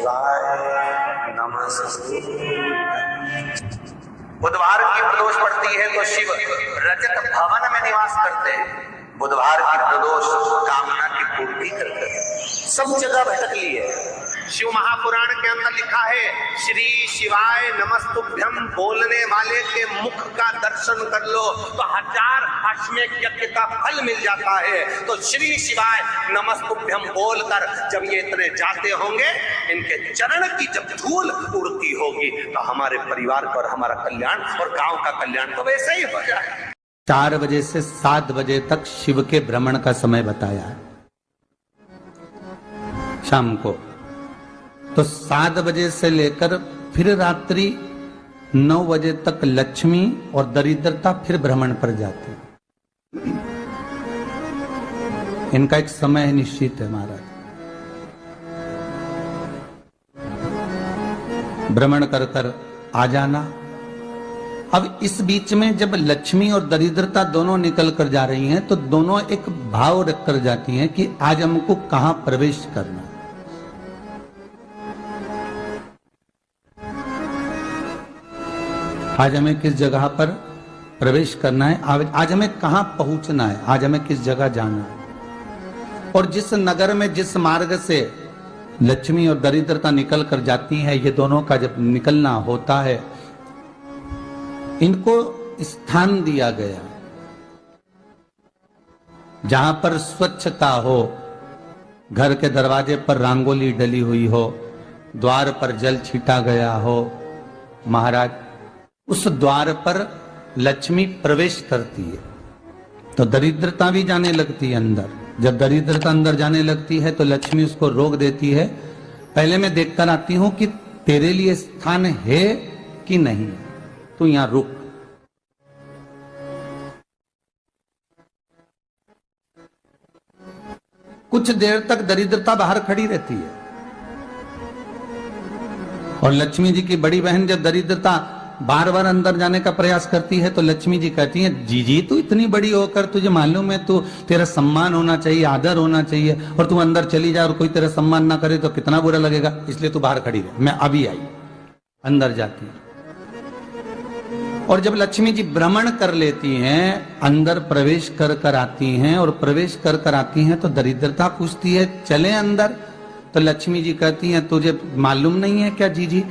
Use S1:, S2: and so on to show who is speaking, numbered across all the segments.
S1: शिवाय नमस्तुभ्यं। बुधवार की प्रदोष पड़ती है तो शिव रजत भवन में निवास करते हैं। बुधवार की प्रदोष कामना की पूर्ति करते हैं। सब जगह भटक ली है। शिव महापुराण के अंदर लिखा है, श्री शिवाय नमस्तुभ्यम बोलने वाले के मुख का दर्शन कर लो तो 1000 अश्वमेध यज्ञ का फल मिल जाता है। तो श्री शिवाय नमस्तुभ्यम बोलकर जब ये इतने जाते होंगे, इनके चरण की जब धूल उड़ती होगी तो हमारे परिवार का और हमारा कल्याण और गांव का कल्याण तो वैसे ही हो जाए।
S2: 4 बजे से 7 बजे तक शिव के भ्रमण का समय बताया है शाम को। तो 7 बजे से लेकर फिर रात्रि 9 बजे तक लक्ष्मी और दरिद्रता फिर भ्रमण पर जाती है। इनका एक समय निश्चित है महाराज। भ्रमण कर कर आ जाना। अब इस बीच में जब लक्ष्मी और दरिद्रता दोनों निकल कर जा रही हैं तो दोनों एक भाव रख कर जाती हैं कि आज हमको कहां प्रवेश करना है। आज हमें किस जगह पर प्रवेश करना है, आज हमें कहां पहुंचना है, आज हमें किस जगह जाना है। और जिस नगर में जिस मार्ग से लक्ष्मी और दरिद्रता निकल कर जाती है, ये दोनों का जब निकलना होता है, इनको स्थान दिया गया जहां पर स्वच्छता हो, घर के दरवाजे पर रंगोली डली हुई हो, द्वार पर जल छीटा गया हो। महाराज, उस द्वार पर लक्ष्मी प्रवेश करती है तो दरिद्रता भी जाने लगती है अंदर। जब दरिद्रता अंदर जाने लगती है तो लक्ष्मी उसको रोक देती है, पहले मैं देखकर आती हूं कि तेरे लिए स्थान है कि नहीं, तू यहां रुक। कुछ देर तक दरिद्रता बाहर खड़ी रहती है और लक्ष्मी जी की बड़ी बहन जब दरिद्रता बार बार अंदर जाने का प्रयास करती है तो लक्ष्मी जी कहती हैं, जीजी तू इतनी बड़ी होकर तुझे मालूम है तू तेरा सम्मान होना चाहिए, आदर होना चाहिए, और तू अंदर चली जाए और कोई तेरा सम्मान ना करे तो कितना बुरा लगेगा, इसलिए तू बाहर खड़ी रहे। मैं अभी आई। अंदर जाती है और जब लक्ष्मी जी भ्रमण कर लेती हैं, अंदर प्रवेश कर कर आती हैं और प्रवेश कर कर आती हैं तो दरिद्रता पूछती है चले अंदर। तो लक्ष्मी जी कहती हैं, तुझे मालूम नहीं है क्या जीजी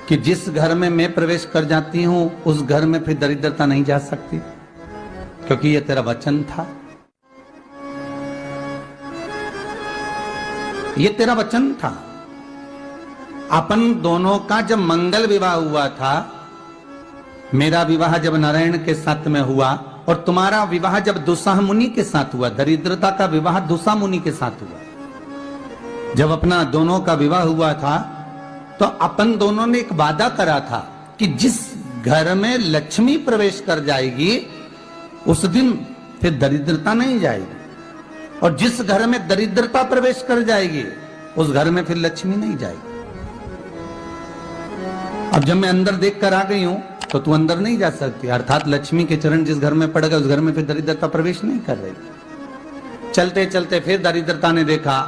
S2: कि जिस घर में मैं प्रवेश कर जाती हूं उस घर में फिर दरिद्रता नहीं जा सकती, क्योंकि ये तेरा वचन था, ये तेरा वचन था। अपन दोनों का जब मंगल विवाह हुआ था, मेरा विवाह जब नारायण के साथ में हुआ और तुम्हारा विवाह जब दुस्साह मुनि के साथ हुआ, दरिद्रता का विवाह दुस्साह मुनि के साथ हुआ। जब अपना दोनों का विवाह हुआ था तो अपन दोनों ने एक वादा करा था कि जिस घर में लक्ष्मी प्रवेश कर जाएगी उस दिन फिर दरिद्रता नहीं जाएगी, और जिस घर में दरिद्रता प्रवेश कर जाएगी उस घर में फिर लक्ष्मी नहीं जाएगी। अब जब मैं अंदर देख कर आ गई हूं तो तू अंदर नहीं जा सकती, अर्थात लक्ष्मी के चरण जिस घर में पड़ गए उस घर में फिर दरिद्रता प्रवेश नहीं कर रही। चलते चलते फिर दरिद्रता ने देखा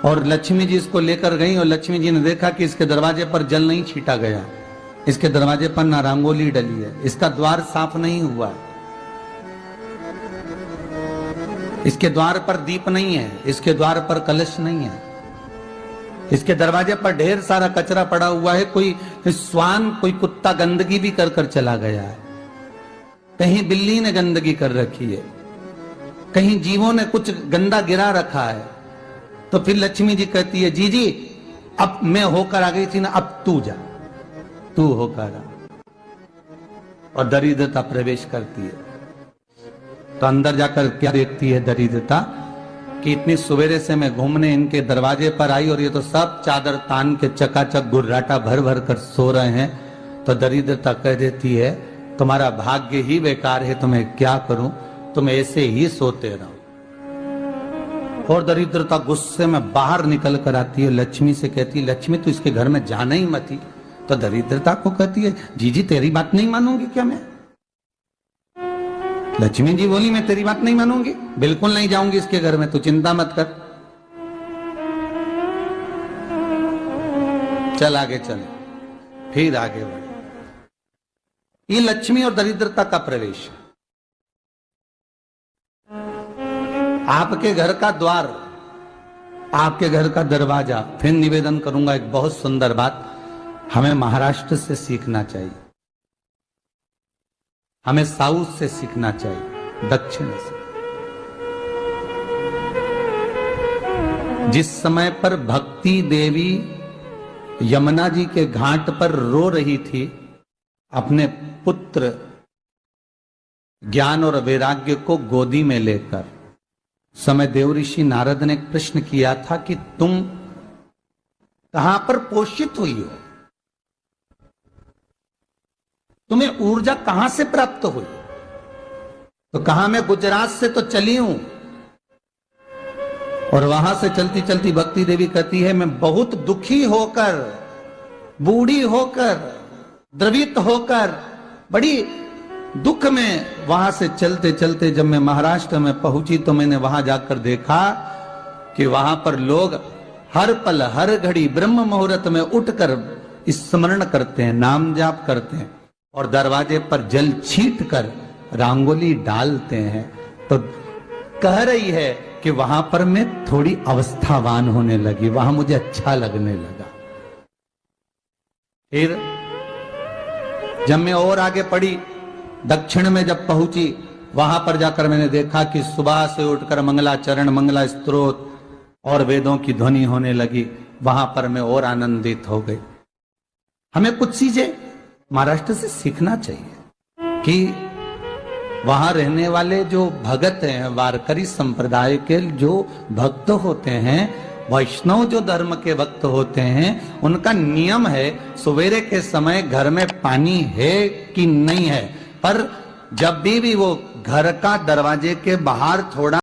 S2: और लक्ष्मी जी इसको लेकर गई और लक्ष्मी जी ने देखा कि इसके दरवाजे पर जल नहीं छीटा गया, इसके दरवाजे पर ना रंगोली डली है, इसका द्वार साफ नहीं हुआ, इसके द्वार पर दीप नहीं है, इसके द्वार पर कलश नहीं है, इसके दरवाजे पर ढेर सारा कचरा पड़ा हुआ है, कोई स्वान कोई कुत्ता गंदगी भी कर कर चला गया है, कहीं बिल्ली ने गंदगी कर रखी है, कहीं जीवों ने कुछ गंदा गिरा रखा है। तो फिर लक्ष्मी जी कहती है, जी जी अब मैं होकर आ गई थी ना, अब तू जा, तू होकर आ। और दरिद्रता प्रवेश करती है तो अंदर जाकर क्या देखती है दरिद्रता कि इतनी सवेरे से मैं घूमने इनके दरवाजे पर आई और ये तो सब चादर तान के चकाचक गुर्राटा भर भर कर सो रहे हैं। तो दरिद्रता कह देती है, तुम्हारा भाग्य ही बेकार है, तो मैं क्या करूं, तुम ऐसे ही सोते रहो। और दरिद्रता गुस्से में बाहर निकल कर आती है, लक्ष्मी से कहती है, लक्ष्मी तू इसके घर में जाना ही मत। तो दरिद्रता को कहती है, जीजी तेरी बात नहीं मानूंगी क्या मैं? लक्ष्मी जी बोली, मैं तेरी बात नहीं मानूंगी, बिल्कुल नहीं जाऊंगी इसके घर में, तू चिंता मत कर। चल आगे चले, फिर आगे बढ़े। ये लक्ष्मी और दरिद्रता का प्रवेश है। आपके घर का द्वार, आपके घर का दरवाजा। फिर निवेदन करूंगा एक बहुत सुंदर बात, हमें महाराष्ट्र से सीखना चाहिए, हमें साउथ से सीखना चाहिए, दक्षिण से। जिस समय पर भक्ति देवी यमुना जी के घाट पर रो रही थी अपने पुत्र ज्ञान और वैराग्य को गोदी में लेकर, समय देव ऋषि नारद ने एक प्रश्न किया था कि तुम कहां पर पोषित हुई हो, तुम्हें ऊर्जा कहां से प्राप्त हुई? तो कहा मैं गुजरात से तो चली हूं। और वहां से चलती चलती भक्ति देवी कहती है मैं बहुत दुखी होकर, बूढ़ी होकर, द्रवित होकर, बड़ी दुख में वहां से चलते चलते जब मैं महाराष्ट्र में पहुंची तो मैंने वहां जाकर देखा कि वहां पर लोग हर पल हर घड़ी ब्रह्म मुहूर्त में उठकर स्मरण करते हैं, नाम जाप करते हैं और दरवाजे पर जल छीट कर रंगोली डालते हैं। तो कह रही है कि वहां पर मैं थोड़ी अवस्थावान होने लगी, वहां मुझे अच्छा लगने लगा। फिर जब मैं और आगे पढ़ी, दक्षिण में जब पहुंची, वहां पर जाकर मैंने देखा कि सुबह से उठकर मंगलाचरण, मंगला स्तोत्र और वेदों की ध्वनि होने लगी। वहां पर मैं और आनंदित हो गई। हमें कुछ चीजें महाराष्ट्र से सीखना चाहिए कि वहां रहने वाले जो भगत हैं, वारकरी संप्रदाय के जो भक्त होते हैं, वैष्णव जो धर्म के भक्त होते हैं, उनका नियम है सवेरे के समय घर में पानी है कि नहीं है, पर जब भी वो घर का दरवाजे के बाहर थोड़ा